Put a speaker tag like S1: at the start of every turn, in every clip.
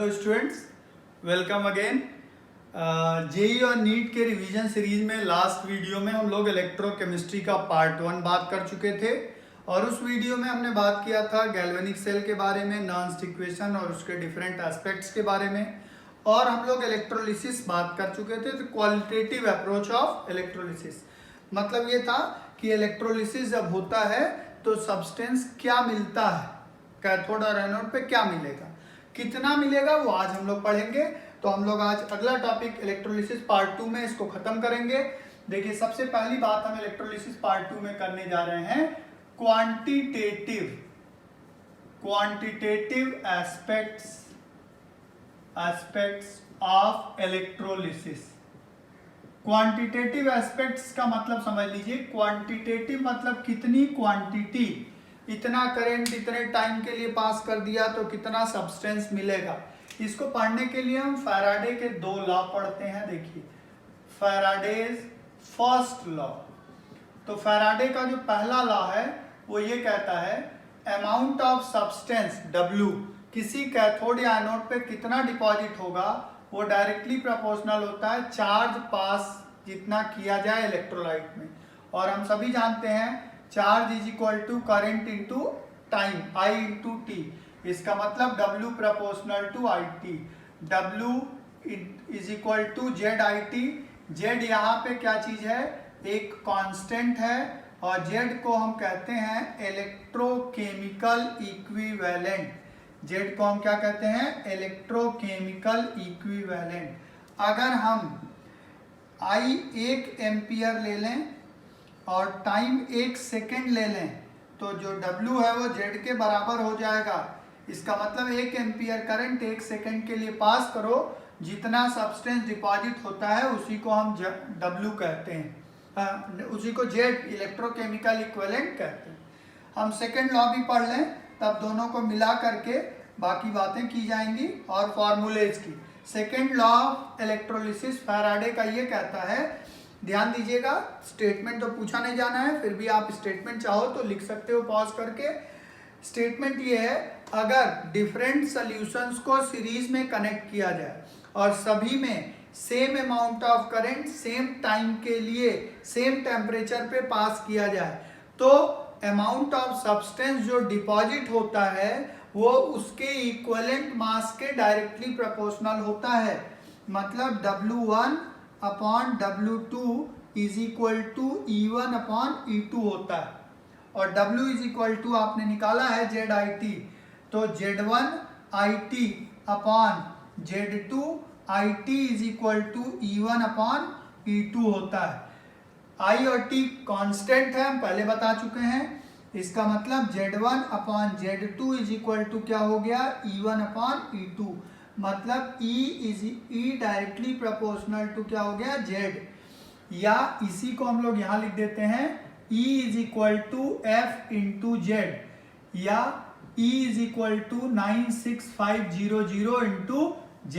S1: Hello students, welcome again. JEE और NEET के revision series में लास्ट वीडियो में हम लोग इलेक्ट्रोकेमिस्ट्री का पार्ट 1 बात कर चुके थे और उस वीडियो में हमने बात किया था गैल्वेनिक सेल के बारे में, नॉन इक्वेशन और उसके डिफरेंट एस्पेक्ट्स के बारे में, और हम लोग इलेक्ट्रोलिसिस बात कर चुके थे। तो क्वालिटेटिव अप्रोच ऑफ इलेक्ट्रोलिसिस मतलब ये था कि इलेक्ट्रोलिसिस जब होता है तो सब्सटेंस क्या मिलता है, कैथोड और एनोड पे क्या मिलेगा, कितना मिलेगा, वो आज हम लोग पढ़ेंगे। तो हम लोग आज अगला टॉपिक इलेक्ट्रोलिसिस पार्ट 2 में इसको खत्म करेंगे। देखिए, सबसे पहली बात हम इलेक्ट्रोलिसिस पार्ट 2 में करने जा रहे हैं quantitative aspects of electrolysis. Quantitative aspects का मतलब समझ लीजिए। क्वांटिटेटिव मतलब कितनी क्वांटिटी, इतना करंट इतने टाइम के लिए पास कर दिया तो कितना सब्सटेंस मिलेगा। इसको पढ़ने के लिए हम फैराडे के 2 लॉ पढ़ते हैं। देखिए, फैराडेज फर्स्ट लॉ। तो फैराडे का जो पहला लॉ है वो ये कहता है अमाउंट ऑफ सब्सटेंस W किसी कैथोड या एनोड पे कितना डिपॉजिट होगा वो डायरेक्टली प्रोपोर्शनल होता है चार्ज पास जितना किया जाए इलेक्ट्रोलाइट में। और हम सभी जानते हैं charge is equal to current into time, I into t. इसका मतलब W proportional to IT। W is equal to ZIT। Z यहाँ पे क्या चीज है, एक कांस्टेंट है, और Z को हम कहते हैं इलेक्ट्रोकेमिकल इक्विवेलेंट। Z को हम क्या कहते हैं, इलेक्ट्रोकेमिकल इक्विवेलेंट। अगर हम I 1 एम्पियर ले लें और टाइम 1 सेकेंड ले लें तो जो W है वो Z के बराबर हो जाएगा। इसका मतलब 1 एम्पियर करंट 1 सेकेंड के लिए पास करो, जितना सब्सटेंस डिपॉजिट होता है उसी को हम W कहते हैं, उसी को Z इलेक्ट्रोकेमिकल इक्विवेलेंट कहते हैं। हम सेकेंड लॉ भी पढ़ लें तब दोनों को मिला करके बाकी बातें की जाएंगी और फॉर्मूलेज की। Second law of electrolysis Faraday का ये कहता है, ध्यान दीजिएगा, स्टेटमेंट तो पूछा नहीं जाना है, फिर भी आप स्टेटमेंट चाहो तो लिख सकते हो पॉज करके। स्टेटमेंट ये है, अगर डिफरेंट सॉल्यूशंस को सीरीज में कनेक्ट किया जाए और सभी में same amount of current same time के लिए सेम टेम्परेचर पे पास किया जाए तो अमाउंट ऑफ सब्सटेंस जो डिपॉजिट होता है वो उसके इक्विवेलेंट मास के डायरेक्टली प्रोपोर्शनल होता है। मतलब W1 upon W2 is equal to E1 upon E2 होता है, और W इज इक्वल टू आपने निकाला है ZIT, तो Z1 IT upon Z2 IT is equal to E1 upon E2 होता है। I और T कांस्टेंट है, हम पहले बता चुके हैं। इसका मतलब Z1 upon Z2 is equal to क्या हो गया, E1 अपॉन E2। मतलब E डायरेक्टली प्रोपोर्शनल टू क्या हो गया, Z। या इसी को हम लोग यहाँ लिख देते हैं E is equal to F into Z, या E is equal to 96500 into Z।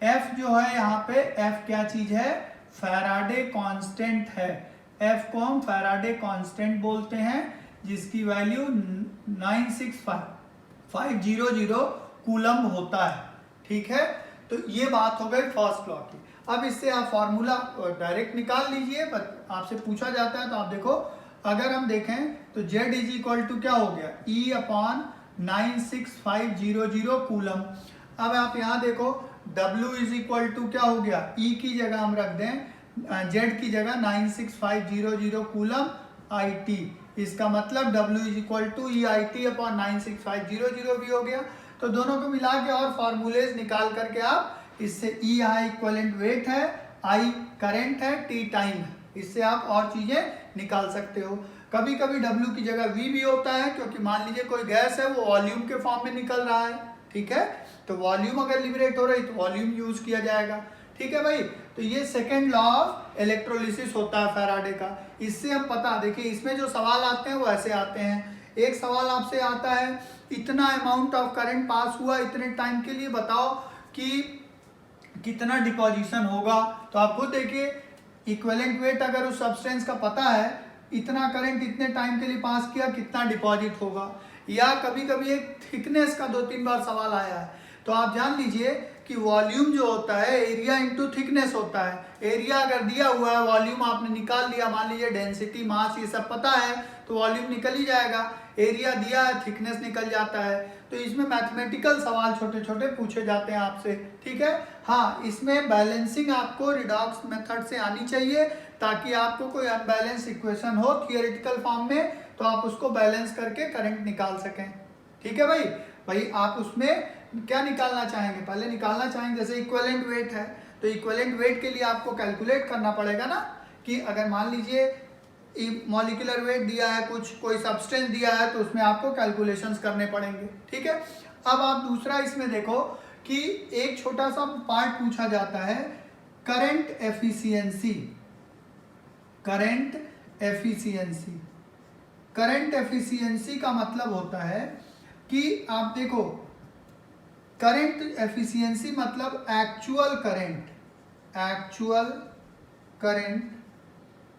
S1: F जो है यहाँ पे, F क्या चीज है, फैराडे कांस्टेंट है। F को हम फैराडे कांस्टेंट बोलते हैं, जिसकी वैल्यू 96500 कूलम होता है। ठीक है, तो ये बात हो गई फर्स्ट लॉ की। अब इससे आप फॉर्मूला डायरेक्ट निकाल लीजिए, आपसे पूछा जाता है तो आप देखो, अगर हम देखें तो Z इज इक्वल टू क्या हो गया, E अपॉन 96500 कूलम। अब आप यहाँ देखो W इज इक्वल टू क्या हो गया, E की जगह हम रख दें, Z की जगह 96500 कूलम IT। इसका मतलब W is equal to EIT upon 96500 भी हो गया। तो दोनों को मिला के और फॉर्मूलेज निकाल करके आप इससे E यहाँ इक्विवेलेंट वेट है, I करंट है, T टाइम है, इससे आप और चीजें निकाल सकते हो। कभी कभी W की जगह V भी होता है, क्योंकि मान लीजिए कोई गैस है वो वॉल्यूम के फॉर्म में निकल रहा है। ठीक है, तो वॉल्यूम अगर लिबरेट हो रही तो वॉल्यूम यूज किया जाएगा। ठीक है भाई, तो ये सेकेंड लॉ ऑफ इलेक्ट्रोलिसिस होता है फैराडे का। इससे हम पता, देखिए इसमें जो सवाल आते हैं वो ऐसे आते हैं। एक सवाल आपसे आता है, इतना अमाउंट ऑफ करंट पास हुआ इतने टाइम के लिए, बताओ कि कितना डिपॉजिशन होगा। तो आप खुद देखिए, इक्विवेलेंट वेट अगर उस सब्सटेंस का पता है, इतना करंट इतने टाइम के लिए पास किया, कितना डिपॉजिट होगा। या कभी कभी एक थिकनेस का 2-3 बार सवाल आया है, तो आप जान लीजिए कि वॉल्यूम जो होता है एरिया इंटू थिकनेस होता है। एरिया अगर दिया हुआ है, वॉल्यूम आपने निकाल लिया, मान लीजिए डेंसिटी, मास ये सब पता है तो वॉल्यूम निकल ही जाएगा। एरिया दिया है, थिकनेस निकल जाता है। तो इसमें मैथमेटिकल सवाल छोटे छोटे पूछे जाते हैं आपसे, ठीक है। हाँ, इसमें बैलेंसिंग आपको रिडॉक्स मेथड से आनी चाहिए, ताकि आपको कोई अनबैलेंस इक्वेशन हो थियोरेटिकल फॉर्म में तो आप उसको बैलेंस करके करंट निकाल सकें, ठीक है भाई आप उसमें क्या निकालना चाहेंगे, पहले निकालना चाहेंगे जैसे इक्विवेलेंट वेट है, तो इक्विवेलेंट वेट के लिए आपको कैलकुलेट करना पड़ेगा ना, कि अगर मान लीजिए मॉलिक्यूलर वेट दिया है, कोई सब्सटेंस दिया है, तो उसमें आपको कैलकुलेशंस करने पड़ेंगे, ठीक है। अब आप दूसरा इसमें देखो कि एक छोटा सा पार्ट पूछा जाता है, current efficiency. Current efficiency, current efficiency का मतलब होता है कि आप देखो, करंट एफिशिएंसी मतलब actual current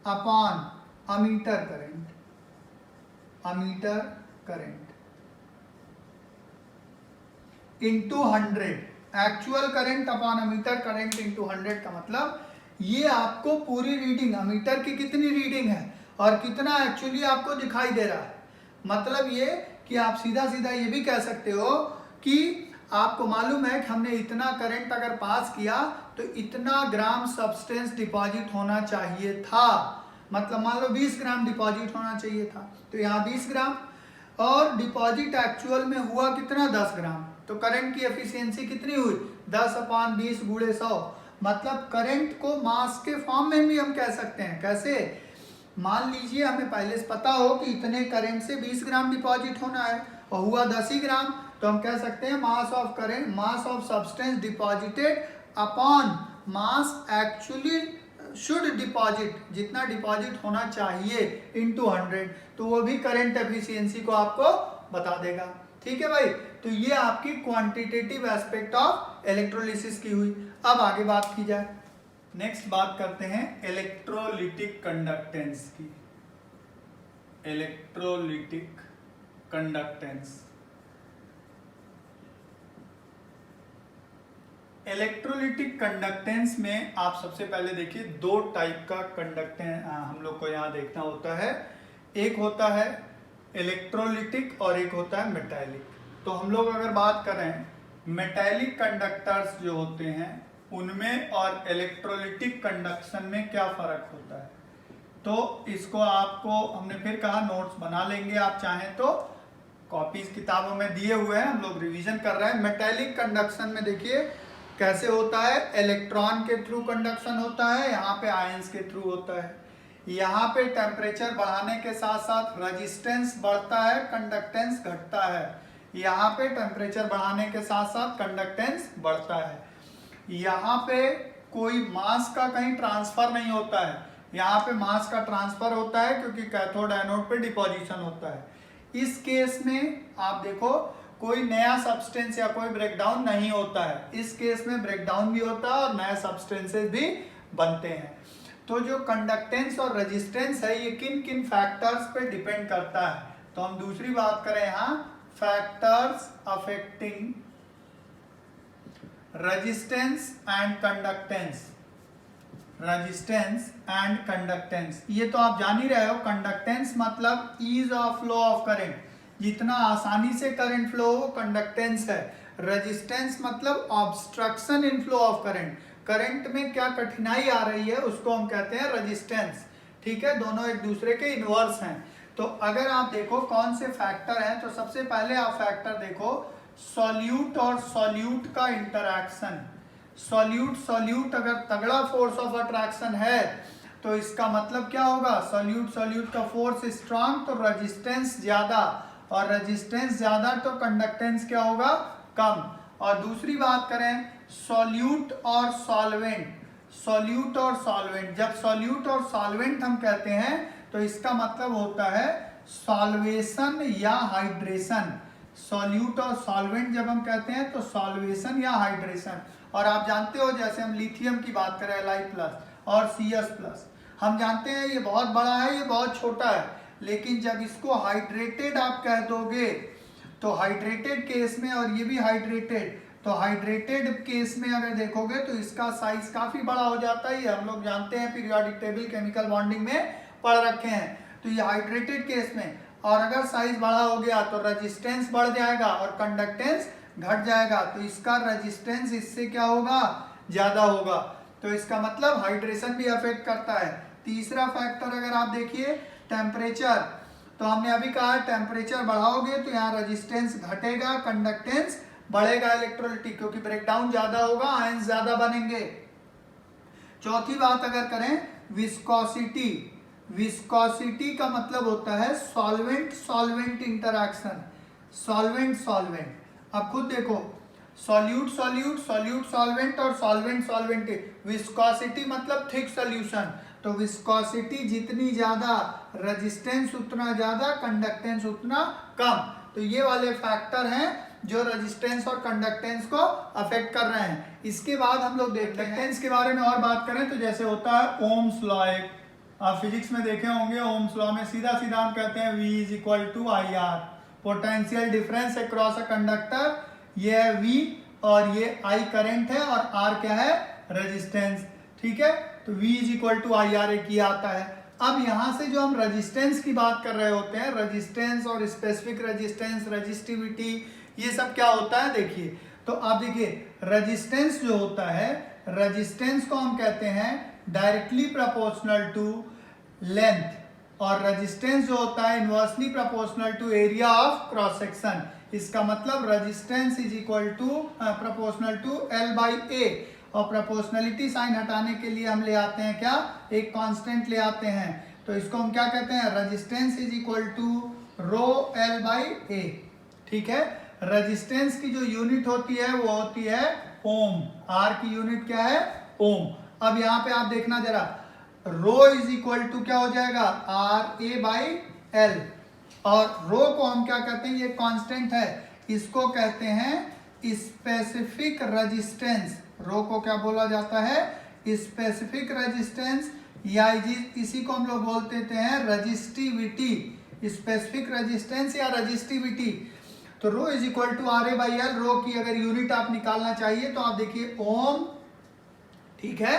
S1: upon ammeter current into 100। Actual current upon ammeter current into 100 का मतलब ये आपको पूरी रीडिंग, अमीटर की कितनी रीडिंग है और कितना एक्चुअली आपको दिखाई दे रहा है। मतलब ये कि आप सीधा सीधा ये भी कह सकते हो कि आपको मालूम है कि हमने इतना करंट अगर पास किया तो इतना ग्राम सब्सटेंस डिपॉजिट होना चाहिए था। मतलब मान लो 20 ग्राम डिपॉजिट होना चाहिए था, तो यहाँ 20 ग्राम, और डिपॉजिट एक्चुअल में हुआ कितना, 10 ग्राम। तो करंट की एफिशिएंसी कितनी हुई, 10/20 गुणे 100। मतलब करंट को मास के फॉर्म में भी हम कह सकते हैं। कैसे, मान लीजिए हमें पहले से पता हो कि इतने करंट से 20 ग्राम डिपॉजिट होना है और हुआ 10 ही ग्राम, तो हम कह सकते हैं mass of current, mass of substance deposited upon mass actually should deposit, जितना डिपॉजिट होना चाहिए इनटू 100, तो वो भी करंट एफिशिएंसी को आपको बता देगा, ठीक है भाई। तो ये आपकी क्वांटिटेटिव एस्पेक्ट ऑफ इलेक्ट्रोलिसिस की हुई। अब आगे बात की जाए, नेक्स्ट बात करते हैं इलेक्ट्रोलिटिक कंडक्टेंस की। इलेक्ट्रोलिटिक कंडक्टेंस, इलेक्ट्रोलिटिक कंडक्टेंस में आप सबसे पहले देखिए दो टाइप का कंडक्टेंस हम लोग को यहाँ देखना होता है। एक होता है इलेक्ट्रोलिटिक और एक होता है मेटालिक। तो हम लोग अगर बात करें मेटालिक कंडक्टर्स जो होते हैं उनमें और इलेक्ट्रोलिटिक कंडक्शन में क्या फर्क होता है, तो इसको आपको हमने फिर कहा नोट्स बना लेंगे, आप चाहें तो कॉपीज किताबों में दिए हुए हैं, हम लोग रिवीजन कर रहे हैं। मेटालिक कंडक्शन में देखिए कैसे होता है, इलेक्ट्रॉन के थ्रू कंडक्शन होता है, यहाँ पे आयंस के थ्रू होता है। यहाँ पे टेम्परेचर बढ़ाने के साथ साथ रेजिस्टेंस बढ़ता है, कंडक्टेंस घटता है। यहाँ पे टेम्परेचर बढ़ाने के साथ साथ कंडक्टेंस बढ़ता है। यहाँ पे कोई मास का कहीं ट्रांसफर नहीं होता है, यहाँ पे मास का ट्रांसफर होता है क्योंकि कैथोड एनोड पे डिपोजिशन होता है। इस केस में आप देखो कोई नया सब्सटेंस या कोई ब्रेकडाउन नहीं होता है। इस केस में ब्रेकडाउन भी होता है और नए सब्सटेंसेस भी बनते हैं। तो जो कंडक्टेंस और रेजिस्टेंस है ये किन किन फैक्टर्स पे डिपेंड करता है, तो हम दूसरी बात करें यहाँ factors affecting resistance and conductance. Resistance and conductance, ये तो आप जान ही रहे हो। कंडक्टेंस मतलब ease of flow of current, जितना आसानी से करंट फ्लो हो कंडक्टेंस है। रेजिस्टेंस मतलब obstruction in flow of current, current में क्या कठिनाई आ रही है उसको हम कहते हैं रेजिस्टेंस, ठीक है। दोनों एक दूसरे के इनवर्स हैं। तो अगर आप देखो कौन से फैक्टर हैं, तो सबसे पहले आप फैक्टर देखो सॉल्यूट और सॉल्यूट का इंटरैक्शन। सॉल्यूट अगर तगड़ा फोर्स ऑफ अट्रैक्शन है तो इसका मतलब क्या होगा, सॉल्यूट का फोर्स स्ट्रांग तो रेजिस्टेंस ज्यादा, और रेजिस्टेंस ज्यादा तो कंडक्टेंस क्या होगा, कम। और दूसरी बात करें सॉल्यूट और सॉल्वेंट। जब सॉल्यूट और सॉल्वेंट हम कहते हैं तो इसका मतलब होता है सॉल्वेशन या हाइड्रेशन। सॉल्यूट और सॉल्वेंट जब हम कहते हैं तो सॉल्वेशन या हाइड्रेशन। और आप जानते हो जैसे हम लिथियम की बात करें Li+ और Cs+, हम जानते हैं ये बहुत बड़ा है, ये बहुत छोटा है, लेकिन जब इसको हाइड्रेटेड आप कह दोगे तो हाइड्रेटेड केस में और ये भी हाइड्रेटेड, तो हाइड्रेटेड केस में अगर देखोगे तो इसका साइज काफी बड़ा हो जाता है, ये हम लोग जानते हैं, पीरियोडिक टेबल केमिकल बॉन्डिंग में पढ़ रखे हैं। तो ये हाइड्रेटेड केस में, और अगर साइज बड़ा हो गया तो रेजिस्टेंस बढ़ जाएगा और कंडक्टेंस घट जाएगा, तो इसका रेजिस्टेंस इससे क्या होगा, ज्यादा होगा। तो इसका मतलब हाइड्रेशन भी अफेक्ट करता है। तीसरा फैक्टर अगर आप देखिए टेम्परेचर, तो हमने अभी कहा टेम्परेचर बढ़ाओगे तो यहाँ रेजिस्टेंस घटेगा, कंडक्टेंस बढ़ेगा इलेक्ट्रोलिटिक, क्योंकि ब्रेकडाउन ज्यादा होगा, आयंस ज्यादा बनेंगे। चौथी बात अगर करें विस्कोसिटी, विस्कोसिटी का मतलब होता है solvent solvent interaction, solvent solvent. अब खुद देखो, सॉल्यूट सॉल्यूट, सॉल्यूट सॉल्वेंट और सॉल्वेंट सॉल्वेंट, विस्कोसिटी मतलब थिक सॉल्यूशन। तो विस्कोसिटी जितनी ज्यादा, रेजिस्टेंस उतना ज्यादा, कंडक्टेंस उतना कम। तो ये वाले फैक्टर हैं जो रेजिस्टेंस और कंडक्टेंस को अफेक्ट कर रहे हैं। इसके बाद हम लोग देखते हैं कंडक्टेंस के बारे में और बात करें तो जैसे होता है ओम्स लॉ, आप फिजिक्स में देखे होंगे, ओम्स लॉ में सीधा सीधा हम कहते हैं V is equal to I R, potential difference across a conductor, ये है V और ये I करंट है और R क्या है, रेजिस्टेंस। ठीक है, तो V is equal to I R एक ये आता है। अब यहां से जो हम रेजिस्टेंस की बात कर रहे होते हैं, रेजिस्टेंस और स्पेसिफिक रेजिस्टेंस, रेजिस्टिविटी, ये सब क्या होता है देखिए। तो आप देखिए रेजिस्टेंस जो होता है, रेजिस्टेंस को हम कहते हैं डायरेक्टली प्रोपोर्शनल टू लेंथ, और रेजिस्टेंस जो होता है inversely proportional to area of cross section. इसका मतलब resistance is equal to proportional to L by A, और प्रोपोर्शनलिटी साइन हटाने के लिए हम ले आते हैं क्या, एक कांस्टेंट ले आते हैं। तो इसको हम क्या कहते हैं, resistance is equal to rho L by A। ठीक है, रेजिस्टेंस की जो यूनिट होती है वो होती है ओम, R की यूनिट क्या है, ओम। अब यहाँ पे आप देखना जरा, रो इज इक्वल टू क्या हो जाएगा, RA बाई L, और रो को हम क्या कहते हैं, ये कांस्टेंट है, इसको कहते हैं स्पेसिफिक रेजिस्टेंस। रो को क्या बोला जाता है, स्पेसिफिक रेजिस्टेंस, या इसी को हम लोग बोलते हैं रेजिस्टिविटी, स्पेसिफिक रेजिस्टेंस या रेजिस्टिविटी। तो rho is equal to RA by L, rho की अगर यूनिट आप निकालना चाहिए तो आप देखिए ओम, ठीक है,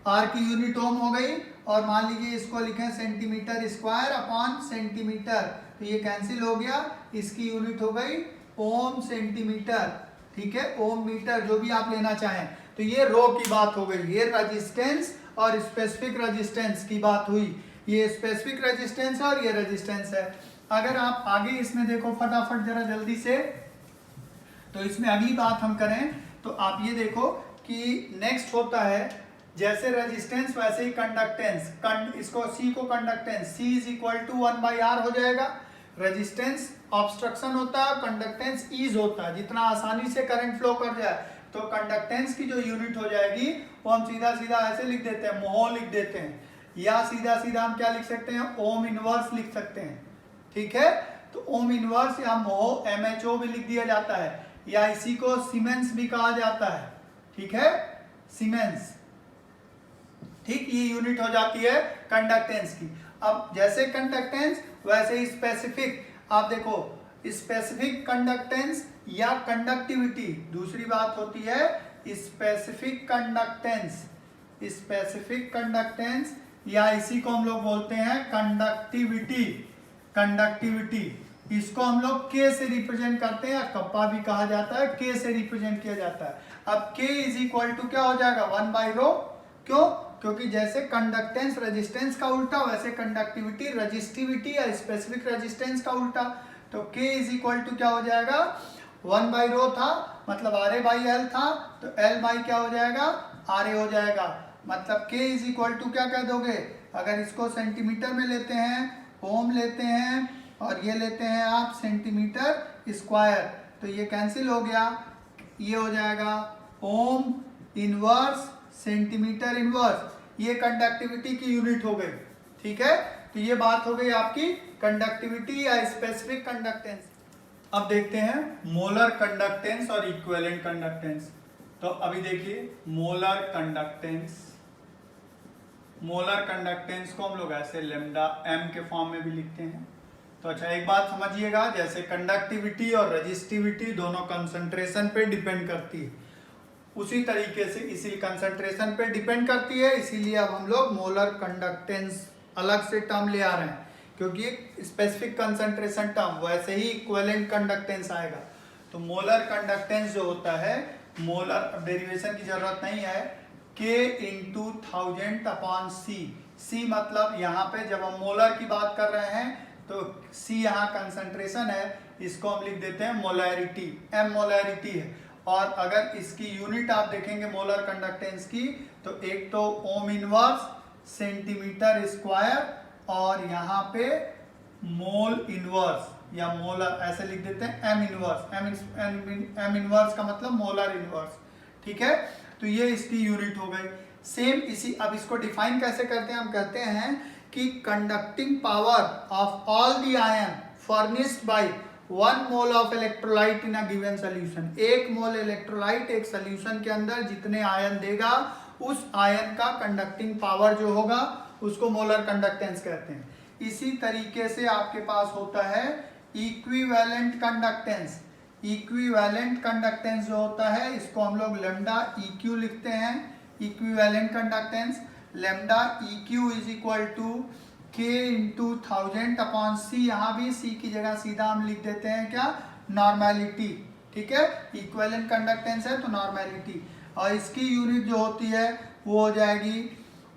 S1: R की यूनिट ओम हो गई, और मान लीजिए इसको लिखें सेंटीमीटर स्क्वायर अपॉन सेंटीमीटर, तो ये कैंसिल हो गया, इसकी यूनिट हो गई ओम सेंटीमीटर। ठीक है, ओम मीटर, जो भी आप लेना चाहें। तो ये रो की बात हो गई, ये रेजिस्टेंस और स्पेसिफिक रेजिस्टेंस की बात हुई, ये स्पेसिफिक रेजिस्टेंस और ये रेजिस्टेंस है। अगर आप आगे इसमें देखो फटाफट जरा जल्दी से, तो इसमें अगली बात हम करें तो आप ये देखो कि नेक्स्ट होता है जैसे रेजिस्टेंस वैसे ही कंडक्टेंस, इसको C को conductance, C is equal to 1 by R हो जाएगा। रेजिस्टेंस ऑब्स्ट्रक्शन होता है, कंडक्टेंस ईज होता है, जितना आसानी से करंट फ्लो कर जाए। तो कंडक्टेंस की जो यूनिट हो जाएगी वो हम सीधा सीधा ऐसे लिख देते हैं, मोह लिख देते हैं, या सीधा सीधा हम क्या लिख सकते हैं, ओम इनवर्स लिख सकते हैं। ठीक है, तो ओम इनवर्स या मोह MHO भी लिख दिया जाता है, या इसी को सीमेंस भी कहा जाता है। ठीक है, सीमेंस। ठीक, ये यूनिट हो जाती है कंडक्टेंस की। अब जैसे कंडक्टेंस वैसे ही स्पेसिफिक, आप देखो स्पेसिफिक कंडक्टेंस या कंडक्टिविटी, दूसरी बात होती है स्पेसिफिक कंडक्टेंस, स्पेसिफिक कंडक्टेंस, या इसी को हम लोग बोलते हैं कंडक्टिविटी, कंडक्टिविटी। इसको हम लोग K से रिप्रेजेंट करते हैं, या कप्पा भी कहा जाता है, K से रिप्रेजेंट किया जाता है। अब K इज इक्वल टू क्या हो जाएगा, 1 बाई रो। क्यों, क्योंकि जैसे कंडक्टेंस रेजिस्टेंस का उल्टा, वैसे कंडक्टिविटी रेजिस्टिविटी या स्पेसिफिक रेजिस्टेंस का उल्टा। तो K इज इक्वल टू क्या हो जाएगा, 1 बाई रो था, मतलब RA बाई L था, तो L बाई क्या हो जाएगा, RA हो जाएगा। मतलब K इज इक्वल टू क्या कह दोगे, अगर इसको सेंटीमीटर में लेते हैं, ओम लेते हैं, और ये लेते हैं आप सेंटीमीटर स्क्वायर, तो ये कैंसिल हो गया, ये हो जाएगा ओम इनवर्स सेंटीमीटर इनवर्स, ये कंडक्टिविटी की यूनिट हो गई। ठीक है, तो ये बात हो गई आपकी कंडक्टिविटी या स्पेसिफिक कंडक्टेंस। अब देखते हैं मोलर कंडक्टेंस और इक्विवेलेंट कंडक्टेंस। तो अभी देखिए मोलर कंडक्टेंस, मोलर कंडक्टेंस को हम लोग ऐसे लैम्डा m के फॉर्म में भी लिखते हैं, तो अच्छा एक बात समझिएगा, जैसे कंडक्टिविटी और रेजिस्टिविटी दोनों कंसंट्रेशन पे डिपेंड करती है, उसी तरीके से इसी कंसंट्रेशन पे डिपेंड करती है, इसीलिए अब हम लोग मोलर कंडक्टेंस अलग से टर्म ले आ रहे हैं, क्योंकि एक स्पेसिफिक कंसंट्रेशन टर्म वैसे ही इक्विवेलेंट कंडक्टेंस आएगा। तो मोलर कंडक्टेंस जो होता है, मोलर डेरिवेशन की जरूरत नहीं है, K इंटू 1000 अपॉन C मतलब यहाँ पे जब हम मोलर की बात कर रहे हैं तो C यहाँ कंसंट्रेशन है, इसको हम लिख देते हैं मोलैरिटी, M मोलैरिटी है। और अगर इसकी यूनिट आप देखेंगे मोलर कंडक्टेंस की, तो एक तो ओम इनवर्स सेंटीमीटर स्क्वायर और यहाँ पे मोल इनवर्स या मोलर ऐसे लिख देते हैं एम इनवर्स। एम इनवर्स का मतलब मोलर इनवर्स, ठीक है। तो ये इसकी यूनिट हो गई। सेम इसी, अब इसको डिफाइन कैसे करते हैं, हम कहते हैं कि conducting power of all the ion furnished bye 1 mole of electrolyte in a given solution. 1 mole electrolyte एक सॉल्यूशन के अंदर जितने आयन देगा, उस आयन का कंडक्टिंग पावर जो होगा उसको मोलर कंडक्टेंस कहते हैं। इसी तरीके से आपके पास होता है इक्विवेलेंट कंडक्टेंस। इक्विवेलेंट कंडक्टेंस जो होता है इसको हम लोग लैम्डा EQ लिखते हैं। Equivalent conductance lambda EQ is equal to K into 1000 upon C। यहाँ भी C की जगह सीधा हम लिख देते हैं क्या, नॉर्मेलिटी, ठीक है। इक्विवेलेंट कंडक्टेंस है तो नॉर्मेलिटी, और इसकी यूनिट जो होती है वो हो जाएगी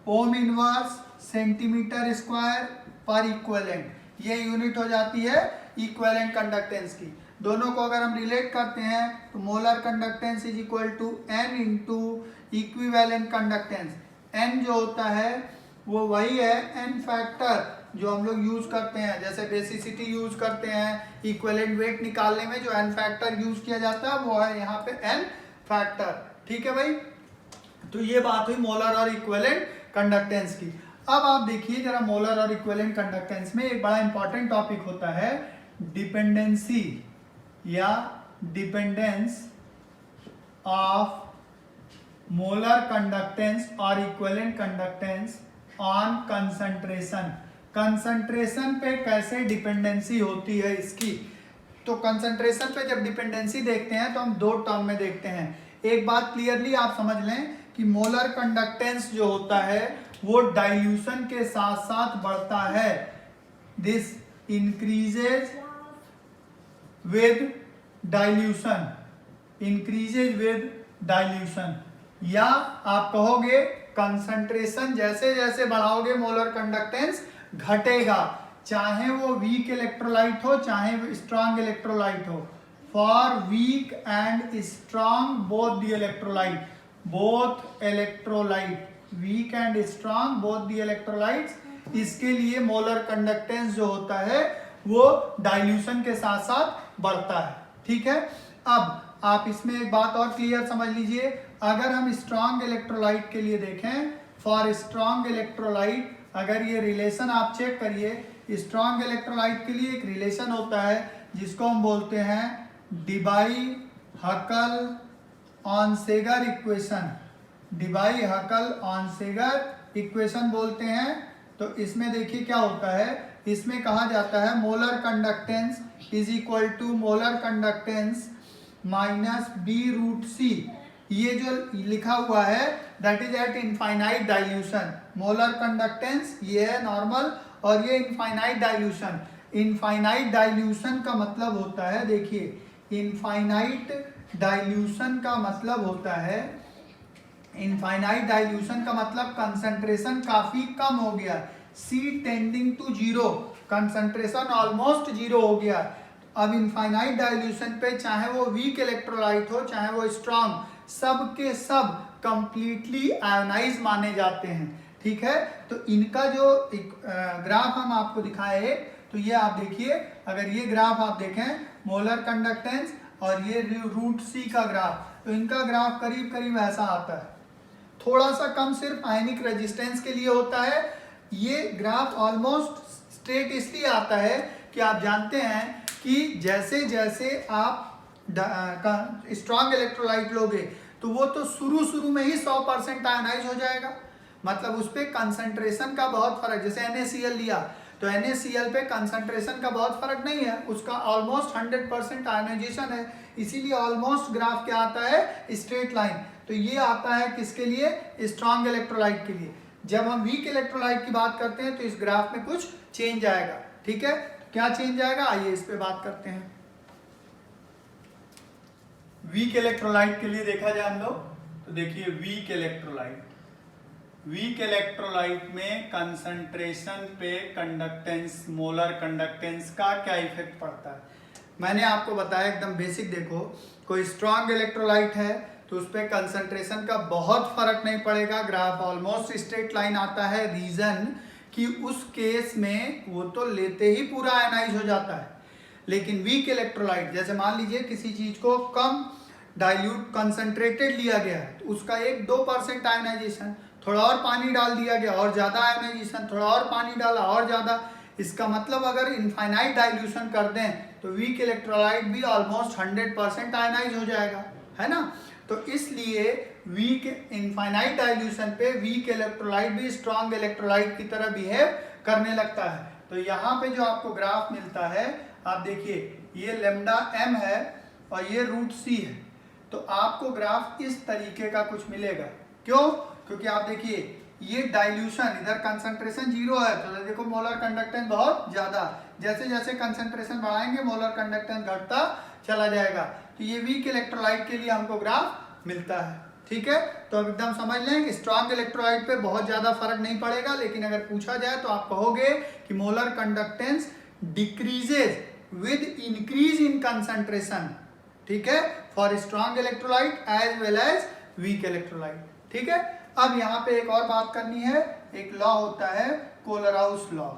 S1: ओम इनवर्स सेंटीमीटर स्क्वायर पर इक्विवेलेंट। ये यूनिट हो जाती है इक्विवेलेंट कंडक्टेंस की। दोनों को अगर हम रिलेट करते हैं तो molar conductance is equal to N into equivalent conductance. N जो होता है वो वही है N फैक्टर जो हम लोग यूज करते हैं, जैसे बेसिसिटी यूज करते हैं इक्विवेलेंट वेट निकालने में, जो N फैक्टर यूज किया जाता है वो है यहाँ पे N फैक्टर, ठीक है भाई। तो ये बात हुई मोलर और इक्विवेलेंट कंडक्टेंस की। अब आप देखिए जरा, मोलर और इक्विवेलेंट कंडक्टेंस में एक बड़ा इंपॉर्टेंट टॉपिक होता है डिपेंडेंसी या डिपेंडेंस ऑफ मोलर कंडक्टेंस और equivalent conductance on concentration. Concentration पे कैसे डिपेंडेंसी होती है इसकी। तो कंसंट्रेशन पे जब डिपेंडेंसी देखते हैं तो हम दो टर्म में देखते हैं। एक बात क्लियरली आप समझ लें कि मोलर कंडक्टेंस जो होता है वो डाइल्यूशन के साथ साथ बढ़ता है। This increases with dilution, increases with dilution. या आप कहोगे कंसंट्रेशन जैसे जैसे बढ़ाओगे मोलर कंडक्टेंस घटेगा, चाहे वो वीक इलेक्ट्रोलाइट हो चाहे वो स्ट्रांग इलेक्ट्रोलाइट हो। For weak and strong both the electrolyte, both electrolyte weak and strong both the electrolytes, इसके लिए मोलर कंडक्टेंस जो होता है वो डाइल्यूशन के साथ साथ बढ़ता है, ठीक है। अब आप इसमें एक बात और क्लियर समझ लीजिए, अगर हम स्ट्रांग इलेक्ट्रोलाइट के लिए देखें, फॉर स्ट्रांग इलेक्ट्रोलाइट, अगर ये रिलेशन आप चेक करिए, स्ट्रांग इलेक्ट्रोलाइट के लिए एक रिलेशन होता है जिसको हम बोलते हैं डिबाई हकल ऑनसेगर इक्वेशन। डिबाई हकल ऑनसेगर इक्वेशन बोलते हैं। तो इसमें देखिए क्या होता है, इसमें कहा जाता है molar conductance is equal to molar conductance minus B√C। ये जो लिखा हुआ है that is at infinite dilution. Molar conductance ये है नॉर्मल और ये इनफाइनाइट डाइल्यूशन। इनफाइनाइट डाइल्यूशन का मतलब होता है, देखिए इनफाइनाइट डाइल्यूशन का मतलब होता है, इनफाइनाइट डाइल्यूशन का मतलब कंसंट्रेशन काफी कम हो गया, C tending to 0, concentration almost 0 हो गया। अब इनफाइनाइट डाइल्यूशन पे चाहे वो वीक इलेक्ट्रोलाइट हो चाहे वो स्ट्रांग, सब के सब कंप्लीटली आयोनाइज माने जाते हैं, ठीक है। तो इनका जो ग्राफ हम आपको दिखाए, तो ये आप देखिए, अगर ये ग्राफ आप देखें मोलर कंडक्टेंस और ये √C का ग्राफ, तो इनका ग्राफ करीब करीब ऐसा आता है। थोड़ा सा कम सिर्फ आयनिक रेजिस्टेंस के लिए होता है। ये ग्राफ ऑलमोस्ट स्ट्रेट इसलिए आता है कि आप जानते हैं कि जैसे जैसे आप स्ट्रॉन्ग इलेक्ट्रोलाइट लोगे तो वो तो शुरू में ही 100% आयनाइज हो जाएगा, मतलब उस पर कंसंट्रेशन का बहुत फर्क। जैसे NaCl लिया तो NaCl पे कंसंट्रेशन का बहुत फर्क नहीं है, उसका ऑलमोस्ट 100% आयनाइजेशन है, इसीलिए ऑलमोस्ट ग्राफ क्या आता है, स्ट्रेट लाइन। तो ये आता है किसके लिए, स्ट्रॉन्ग इलेक्ट्रोलाइट के लिए। जब हम वीक इलेक्ट्रोलाइट की बात करते हैं तो इस ग्राफ में कुछ चेंज आएगा, ठीक है। क्या चेंज आएगा, आइए इस पे बात करते हैं। वीक इलेक्ट्रोलाइट के लिए देखा जाए हम लोग, तो देखिए वीक इलेक्ट्रोलाइट में कंसंट्रेशन पे कंडक्टेंस, मोलर कंडक्टेंस का क्या इफेक्ट पड़ता है। मैंने आपको बताया एकदम बेसिक, देखो कोई स्ट्रॉन्ग इलेक्ट्रोलाइट है तो उस पर कंसंट्रेशन का बहुत फर्क नहीं पड़ेगा, ग्राफ ऑलमोस्ट स्ट्रेट लाइन आता है। रीजन कि उस केस में वो तो लेते ही पूरा आयनाइज हो जाता है। लेकिन वीक इलेक्ट्रोलाइट, जैसे मान लीजिए किसी चीज को कम डाइल्यूट कंसंट्रेटेड लिया गया है तो उसका 1-2% आयनाइजेशन, थोड़ा और पानी डाल दिया गया और ज्यादा आयनाइजेशन, थोड़ा और पानी डाला और ज्यादा। इसका मतलब अगर इनफाइनाइट डाइल्यूशन कर दें तो वीक इलेक्ट्रोलाइट भी ऑलमोस्ट 100% आयनाइज हो जाएगा, है ना। तो इसलिए वीक इनफाइनाइट डाइल्यूशन पे वीक इलेक्ट्रोलाइट भी स्ट्रॉन्ग इलेक्ट्रोलाइट की तरह बिहेव करने लगता है। तो यहाँ पे जो आपको ग्राफ मिलता है, आप देखिए ये लेमडा m है और ये √c है, तो आपको ग्राफ इस तरीके का कुछ मिलेगा। क्यों, क्योंकि आप देखिए ये डाइल्यूशन, इधर कंसंट्रेशन 0 है तो देखो मोलर कंडक्टेंस बहुत ज्यादा, जैसे जैसे कंसंट्रेशन बढ़ाएंगे मोलर कंडक्टेंस घटता चला जाएगा। तो ये वीक इलेक्ट्रोलाइट के लिए हमको ग्राफ मिलता है, ठीक है। तो अब एकदम समझ लें कि स्ट्रॉन्ग इलेक्ट्रोलाइट पे बहुत ज्यादा फर्क नहीं पड़ेगा, लेकिन अगर पूछा जाए तो आप कहोगे कि molar conductance decreases with increase in concentration, ठीक है, for strong electrolyte as well as weak electrolyte, ठीक है। अब यहाँ पे एक और बात करनी है, एक लॉ होता है कोलराउस लॉ।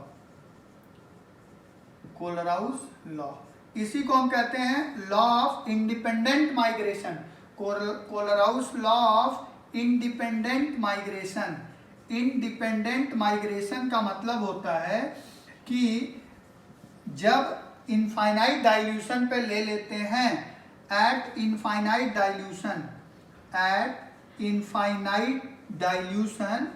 S1: कोलराउस लॉ, इसी को हम कहते हैं law of independent migration. Kohlrausch law of independent migration. Independent migration का मतलब होता है कि जब इनफाइनाइट डाइल्यूशन पे ले लेते हैं, एट इनफाइनाइट डाइल्यूशन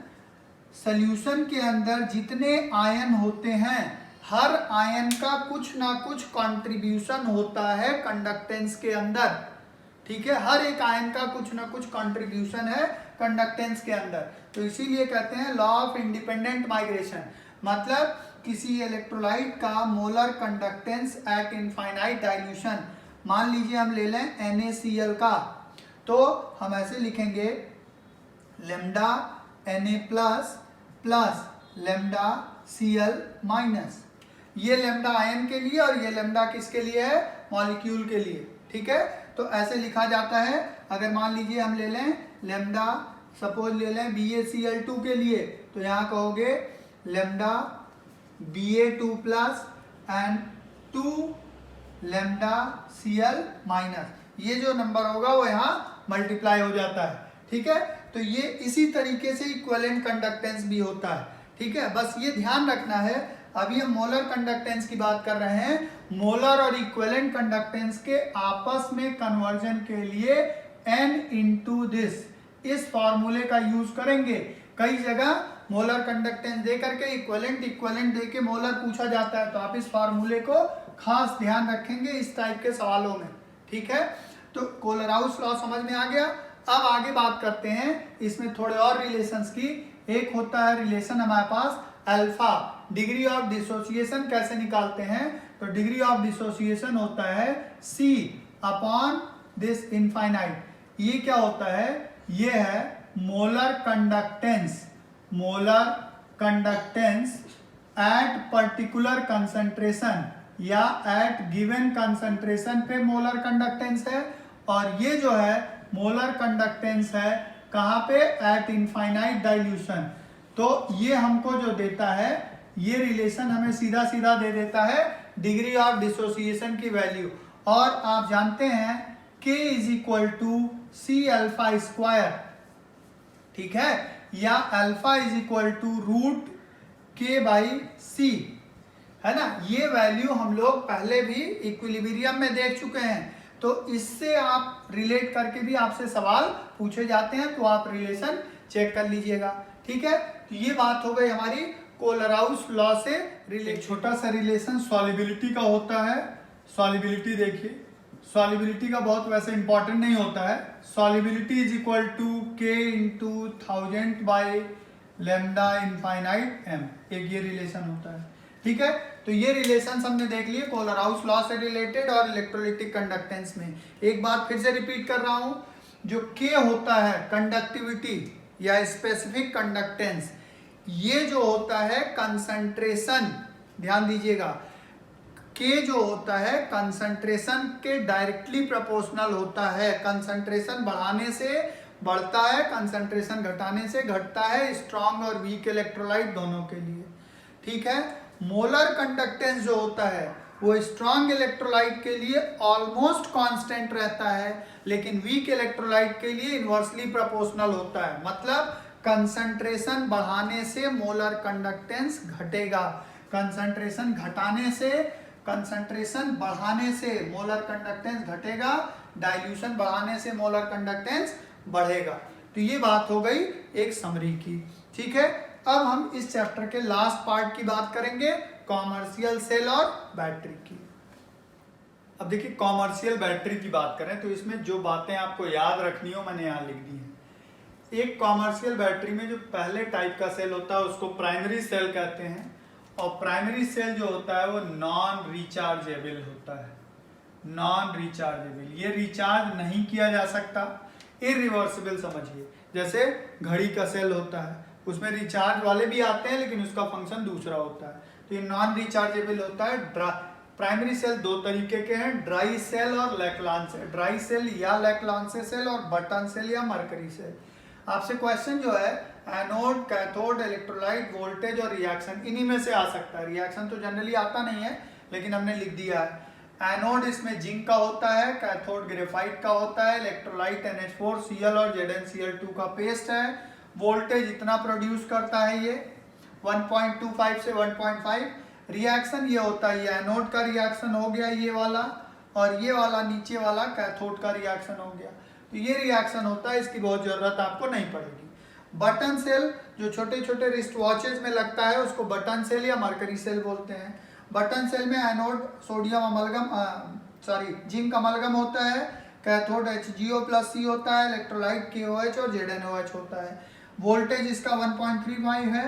S1: सॉल्यूशन के अंदर जितने आयन होते हैं, हर आयन का कुछ ना कुछ कंट्रीब्यूशन होता है कंडक्टेंस के अंदर, ठीक है। हर एक आयन का कुछ ना कुछ कंट्रीब्यूशन है कंडक्टेंस के अंदर। तो इसीलिए कहते हैं लॉ ऑफ इंडिपेंडेंट माइग्रेशन। मतलब किसी इलेक्ट्रोलाइट का molar conductance eight infinite dilution, मान लीजिए हम ले लें NaCl का, तो हम ऐसे लिखेंगे lambda Na plus lambda Cl minus. ये लेमडा आयन के लिए और ये लेमडा किसके लिए है, मॉलिक्यूल के लिए, ठीक है। तो ऐसे लिखा जाता है। अगर मान लीजिए हम ले लें लेमडा, सपोज ले लें BaCl2 के लिए, तो यहाँ कहोगे lambda Ba2 plus and 2 lambda Cl minus. ये जो नंबर होगा वो यहाँ मल्टीप्लाई हो जाता है, ठीक है। तो ये इसी तरीके से इक्विवेलेंट कंडक्टेंस भी होता है, ठीक है। बस ये ध्यान रखना है, अभी हम मोलर कंडक्टेंस की बात कर रहे हैं। मोलर और इक्विवेलेंट कंडक्टेंस के आपस में कन्वर्जन के लिए n इंटू दिस, इस फॉर्मूले का यूज करेंगे। कई जगह मोलर कंडक्टेंस दे करके इक्विवेलेंट दे के मोलर पूछा जाता है, तो आप इस फॉर्मूले को खास ध्यान रखेंगे इस टाइप के सवालों में, ठीक है। तो कोलराउस लॉ समझ में आ गया। अब आगे बात करते हैं इसमें थोड़े और रिलेशंस की। एक होता है रिलेशन हमारे पास अल्फा, डिग्री ऑफ डिसोसिएशन कैसे निकालते हैं, तो डिग्री ऑफ डिसोसिएशन होता है C अपॉन दिस इनफाइनाइट। ये क्या होता है, ये है molar conductance at particular concentration या एट गिवन कंसंट्रेशन पे मोलर कंडक्टेंस है, और ये जो है मोलर कंडक्टेंस है कहाँ पे, एट इनफाइनाइट डाइल्यूशन। तो ये हमको जो देता है, ये रिलेशन हमें सीधा सीधा दे देता है डिग्री ऑफ डिसोसिएशन की वैल्यू। और आप जानते हैं K is equal to C alpha square, ठीक है, या alpha is equal to √K/C, है ना। ये वैल्यू हम लोग पहले भी इक्विलिब्रियम में देख चुके हैं, तो इससे आप रिलेट करके भी आपसे सवाल पूछे जाते हैं, तो आप रिलेशन चेक कर लीजिएगा, ठीक है। तो ये बात हो गई हमारी कोलराउस लॉ से छोटा सा रिलेशन सॉल्युबिलिटी का होता है। सॉल्युबिलिटी देखिए, सॉल्युबिलिटी का बहुत वैसे इंपॉर्टेंट नहीं होता है। Solubility is equal to K into 1000 by lambda infinite M, एक ये रिलेशन होता है। ठीक है, तो ये रिलेशन हमने देख लिए कोलराउस लॉ से रिलेटेड और इलेक्ट्रोलिटिक कंडक्टेंस में। एक बात फिर से रिपीट कर रहा हूं, जो के होता है कंडक्टिविटी या स्पेसिफिक कंडक्टेंस, ये जो होता है कंसंट्रेशन, ध्यान दीजिएगा, के जो होता है कंसंट्रेशन के डायरेक्टली प्रोपोर्शनल होता है। कंसंट्रेशन बढ़ाने से बढ़ता है, कंसंट्रेशन घटाने से घटता है, स्ट्रॉन्ग और वीक इलेक्ट्रोलाइट दोनों के लिए। ठीक है, मोलर कंडक्टेंस जो होता है वो स्ट्रॉन्ग इलेक्ट्रोलाइट के लिए ऑलमोस्ट कांस्टेंट रहता है, लेकिन वीक इलेक्ट्रोलाइट के लिए इनवर्सली प्रोपोर्शनल होता है। मतलब कंसंट्रेशन बढ़ाने से मोलर कंडक्टेंस घटेगा, कंसंट्रेशन घटाने से, कंसंट्रेशन बढ़ाने से मोलर कंडक्टेंस घटेगा, डाइल्यूशन बढ़ाने से मोलर कंडक्टेंस बढ़ेगा। तो ये बात हो गई एक समरी की। ठीक है, अब हम इस चैप्टर के लास्ट पार्ट की बात करेंगे, कॉमर्शियल सेल और बैटरी की। अब देखिए, कॉमर्शियल बैटरी की बात करें तो इसमें जो बातें आपको याद रखनी हो मैंने यहाँ लिख दी है। एक कॉमर्शियल बैटरी में जो पहले टाइप का सेल होता है उसको प्राइमरी सेल कहते हैं, और प्राइमरी सेल जो होता है वो नॉन रिचार्जेबल होता है। नॉन रिचार्जेबल, ये रिचार्ज नहीं किया जा सकता, इरिवर्सिबल समझिए। जैसे घड़ी का सेल होता है, उसमें रिचार्ज वाले भी आते हैं लेकिन उसका फंक्शन दूसरा होता है, तो ये नॉन रिचार्जेबल होता है। प्राइमरी सेल दो तरीके के हैं, ड्राई सेल और लैक्लांस सेल। ड्राई सेल या लैक्लांसे सेल और बटन सेल या मरकरी सेल। आपसे क्वेश्चन जो है एनोड, कैथोड, इलेक्ट्रोलाइट, वोल्टेज और रिएक्शन, इन्हीं में से आ सकता है। रिएक्शन तो जनरली आता नहीं है लेकिन हमने लिख दिया है। एनोड इसमें जिंक का होता है, कैथोड ग्रेफाइट का होता है, इलेक्ट्रोलाइट NH4Cl और ZnCl2 का पेस्ट है। वोल्टेज इतना प्रोड्यूस करता है ये 1.25 से 1.5। रिएक्शन ये होता है, ये एनोड का रिएक्शन हो गया ये वाला, और ये वाला नीचे वाला कैथोड का रिएक्शन हो गया। तो ये रिएक्शन होता है, इसकी बहुत जरूरत आपको नहीं पड़ेगी। बटन सेल जो छोटे छोटे रिस्ट वॉचेज में लगता है उसको बटन सेल या मरकरी सेल बोलते हैं। बटन सेल में anode sodium amalgam zinc amalgam होता है, कैथोड HgO+C होता है, इलेक्ट्रोलाइट KOH और ZnOH होता है। वोल्टेज इसका 1.35 है।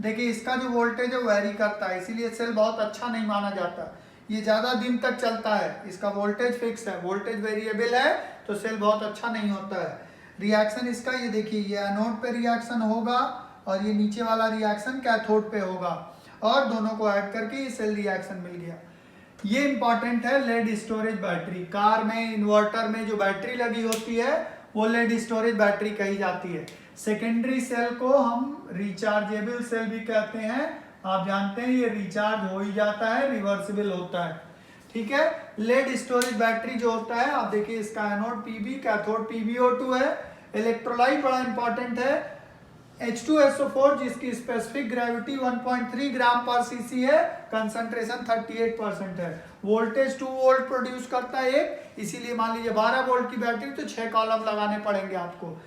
S1: देखिए, इसका जो वोल्टेज है वेरी करता है, इसीलिए सेल बहुत अच्छा नहीं माना जाता, ये ज़्यादा दिन तक चलता है। इसका वोल्टेज फिक्स है, वोल्टेज वेरिएबल है तो सेल बहुत अच्छा नहीं होता है। रिएक्शन इसका ये देखिए, ये एनोड पे रिएक्शन होगा और ये नीचे वाला रिएक्शन कैथोड पे होगा, और दोनों को ऐड करके ये सेल रिएक्शन मिल गया। ये इंपॉर्टेंट है, लेड स्टोरेज बैटरी। कार में, इन्वर्टर में जो बैटरी लगी होती है वो लेड स्टोरेज बैटरी कही जाती है। सेकेंडरी सेल को हम रिचार्जेबल सेल भी कहते हैं। आप जानते हैं ये रिचार्ज हो ही जाता है, रिवर्सिबल होता है। ठीक है, लेड स्टोरेज बैटरी जो होता है, आप देखिए इसका एनोड Pb, कैथोड PbO2 है। इलेक्ट्रोलाइट बड़ा इंपॉर्टेंट है, H2SO4 जिसकी स्पेसिफिक ग्रेविटी 1.3 ग्राम पर सीसी है, कंसंट्रेशन 38% है। वोल्टेज 2 वोल्ट प्रोड्यूस करता है एक, इसीलिए मान लीजिए 12 वोल्ट की बैटरी तो 6 कॉलम लगाने पड़ेंगे आपको।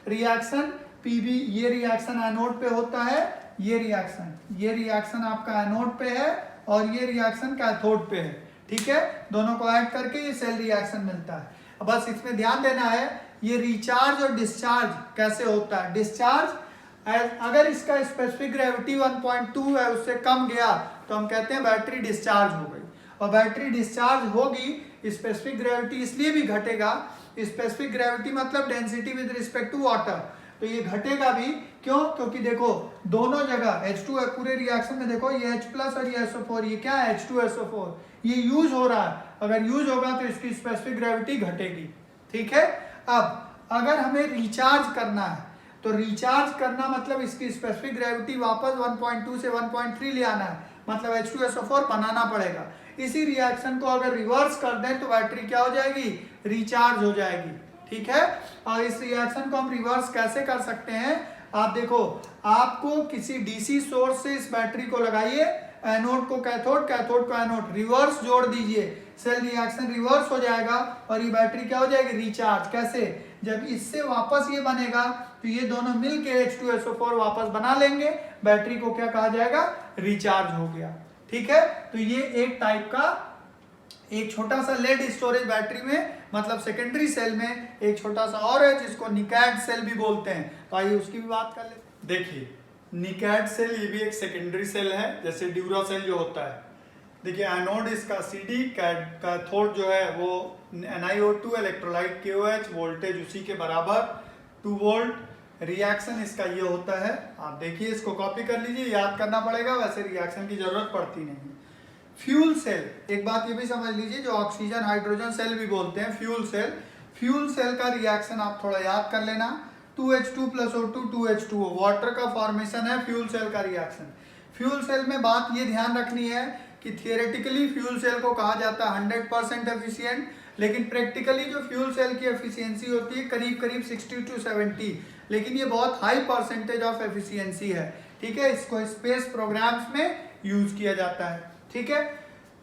S1: रिएक्शन Pb, ये रिएक्शन एनोड पे होता है, ये रिएक्शन आपका एनोड पे है और ये रिएक्शन कैथोड पे है। ठीक है, दोनों को ऐड करके ये सेल रिएक्शन मिलता है। अब बस इसमें ध्यान देना है, ये रिचार्ज और डिस्चार्ज कैसे होता है। डिस्चार्ज अगर इसका स्पेसिफिक ग्रेविटी 1.2 है, उससे कम गया तो हम कहते हैं बैटरी डिस्चार्ज हो गई। और बैटरी डिस्चार्ज होगी, स्पेसिफिक ग्रेविटी इसलिए भी घटेगा, स्पेसिफिक ग्रेविटी मतलब density with respect to water, तो ये घटेगा भी। क्यों? क्योंकि देखो दोनों जगह H2 है, पूरे रिएक्शन में देखो ये H+ और ये SO4, ये क्या है H2SO4, ये यूज हो रहा है। अगर यूज होगा तो इसकी स्पेसिफिक ग्रेविटी घटेगी। ठीक है, अब अगर हमें रिचार्ज करना है तो रिचार्ज करना मतलब इसकी स्पेसिफिक ग्रेविटी वापस 1.2 से 1.3 ले आना है, मतलब H2SO4 बनाना पड़ेगा। इसी रिएक्शन को अगर रिवर्स कर दें तो बैटरी क्या हो जाएगी, रिचार्ज हो जाएगी। ठीक है, और इस रिएक्शन को हम रिवर्स कैसे कर सकते हैं, आप देखो, आपको किसी डीसी सोर्स से इस बैटरी को लगाइए, एनोड को कैथोड, कैथोड को एनोड, रिवर्स जोड़ दीजिए, सेल रिएक्शन रिवर्स हो जाएगा और ये बैटरी क्या हो जाएगी, रिचार्ज। कैसे? जब इससे वापस ये बनेगा तो ये दोनों मिल के H2SO4 वापस बना लेंगे, बैटरी को क्या कहा जाएगा, रिचार्ज हो गया। ठीक है, तो ये एक टाइप का एक छोटा सा लेड स्टोरेज बैटरी में, मतलब सेकेंडरी सेल में एक छोटा सा और है जिसको निकैड सेल भी बोलते हैं, तो आइए उसकी भी बात कर लेते। देखिए निकैड सेल ये भी एक सेकेंडरी सेल है, जैसे ड्यूरा सेल जो होता है। देखिए एनोड इसका CD, कैथोड जो है वो NiO2 इलेक्ट्रोलाइट KOH, वोल्टेज उसी के बराबर 2 वोल्ट। रिएक्शन इसका ये होता है, आप देखिए इसको कॉपी कर लीजिए, याद करना पड़ेगा, वैसे रिएक्शन की जरूरत पड़ती नहीं। फ्यूल सेल, एक बात ये भी समझ लीजिए, जो ऑक्सीजन हाइड्रोजन सेल भी बोलते हैं फ्यूल सेल, फ्यूल सेल का रिएक्शन आप थोड़ा याद कर लेना, 2H2 + O2 2H2O, वाटर का फॉर्मेशन है फ्यूल सेल का रिएक्शन। फ्यूल सेल में बात ये ध्यान रखनी है कि थियोरेटिकली फ्यूल सेल को कहा जाता है 100% एफिशिएंट, लेकिन प्रैक्टिकली जो फ्यूल सेल की एफिशिएंसी होती है करीब करीब 60 to 70, लेकिन ये बहुत हाई परसेंटेज ऑफ एफिशिएंसी है। ठीक है, इसको स्पेस प्रोग्राम्स में यूज किया जाता है। ठीक है,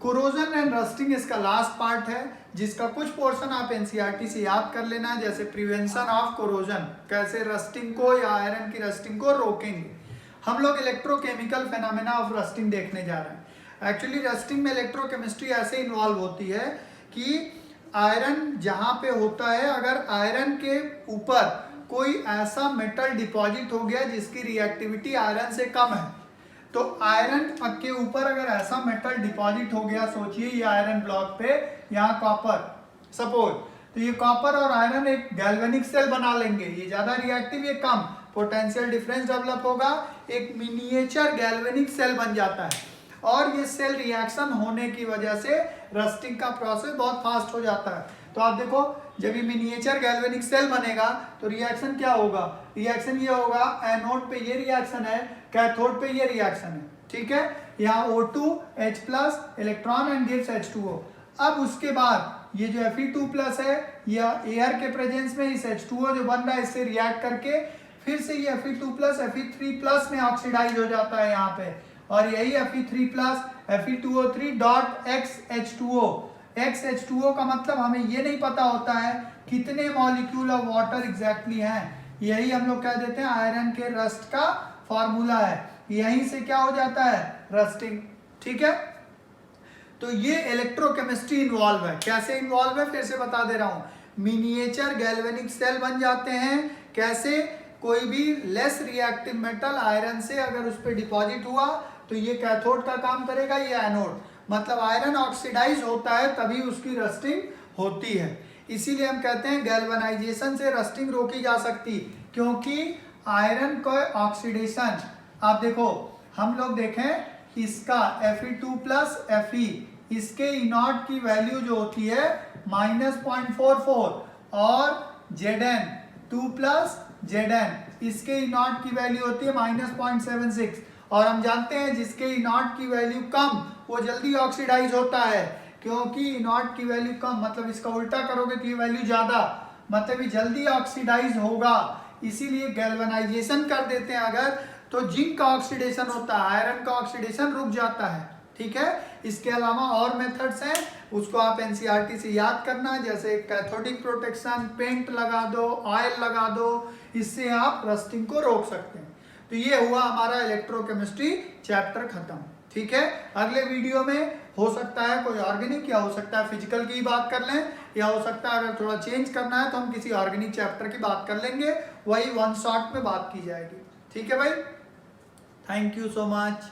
S1: कोरोजन एंड रस्टिंग इसका लास्ट पार्ट है, जिसका कुछ पोर्शन आप एनसीईआरटी से याद कर लेना, जैसे प्रिवेंशन ऑफ कोरोजन, कैसे रस्टिंग को या आयरन की रस्टिंग को रोकेंगे। हम लोग इलेक्ट्रोकेमिकल फेनोमेना ऑफ रस्टिंग देखने जा रहे हैं। एक्चुअली रस्टिंग में इलेक्ट्रोकेमिस्ट्री ऐसे इन्वॉल्व होती है कि आयरन जहाँ पे होता है, अगर आयरन के ऊपर कोई ऐसा मेटल डिपॉजिट हो गया जिसकी रिएक्टिविटी आयरन से कम है, तो आयरन के ऊपर अगर ऐसा मेटल डिपॉजिट हो गया, सोचिए ये आयरन ब्लॉक पे यहाँ कॉपर सपोज, तो ये कॉपर और आयरन एक गैल्वेनिक सेल बना लेंगे, ये ज्यादा रिएक्टिव ये कम, पोटेंशियल डिफरेंस डेवलप होगा, एक मिनिएचर गैल्वेनिक सेल बन जाता है, और ये सेल रिएक्शन होने की वजह से रस्टिंग का प्रोसेस बहुत फास्ट हो जाता है। तो आप देखो जब ये मिनिएचर गैल्वेनिक सेल बनेगा तो रिएक्शन क्या होगा, रिएक्शन ये होगा, एनोड पे ये रिएक्शन है, कैथोड पे ये रिएक्शन है। ठीक है, यहाँ O2H+ electron and gives H2O। अब उसके बाद ये जो Fe2+ है, या एयर के प्रेजेंस में इस H2O जो बन रहा है इससे रिएक्ट करके फिर से ये Fe2+ Fe3+ में ऑक्सीडाइज हो जाता है यहाँ पे, और यही Fe3+ Fe2O3 dot XH2O। XH2O का मतलब हमें ये नहीं पता होता है कितने मॉलिक्यूल ऑफ वाटर एग्जैक्टली हैं, यही हम लोग कह देते हैं आयरन के रस्ट का फॉर्मूला है, यहीं से क्या हो जाता है, रस्टिंग। ठीक है, तो ये इलेक्ट्रोकेमिस्ट्री इन्वॉल्व है। कैसे इन्वॉल्व है फिर से बता दे रहा हूं, मिनिएचर गैल्वेनिक सेल बन जाते हैं, कैसे, कोई भी लेस रिएक्टिव मेटल आयरन से अगर उस पर डिपॉजिट हुआ तो ये कैथोड का काम करेगा, ये एनोड, मतलब आयरन ऑक्सीडाइज होता है तभी उसकी रस्टिंग होती है। इसीलिए हम कहते हैं गैल्वेनाइजेशन से रस्टिंग रोकी जा सकती, क्योंकि आयरन का ऑक्सीडेशन, आप देखो हम लोग देखें इसका Fe2+ Fe, इसके इनॉट की वैल्यू जो होती है -0.44, और Zn2+ Zn, इसके इनॉट की वैल्यू होती है -0.76, और हम जानते हैं जिसके इनॉट की वैल्यू कम वो जल्दी ऑक्सीडाइज होता है, क्योंकि इनॉट की वैल्यू कम, मतलब इसका उल्टा करोगे तो ये वैल्यू ज्यादा, मतलब ये जल्दी ऑक्सीडाइज होगा, इसीलिए गैल्वेनाइजेशन कर देते हैं अगर, तो जिंक का ऑक्सीडेशन होता है, आयरन का ऑक्सीडेशन रुक जाता है। ठीक है, इसके अलावा और मेथड्स हैं, उसको आप एनसीईआरटी से याद करना, जैसे कैथोडिक प्रोटेक्शन, पेंट लगा दो, ऑयल लगा दो, इससे आप रस्टिंग को रोक सकते हैं। तो ये हुआ हमारा इलेक्ट्रोकेमिस्ट्री चैप्टर खत्म। ठीक है, अगले वीडियो में हो सकता है कोई ऑर्गेनिक या हो सकता है फिजिकल की बात कर लें, या हो सकता है अगर थोड़ा चेंज करना है तो हम किसी ऑर्गेनिक चैप्टर की बात कर लेंगे, वही वन शॉट में बात की जाएगी। ठीक है भाई, थैंक यू सो मच।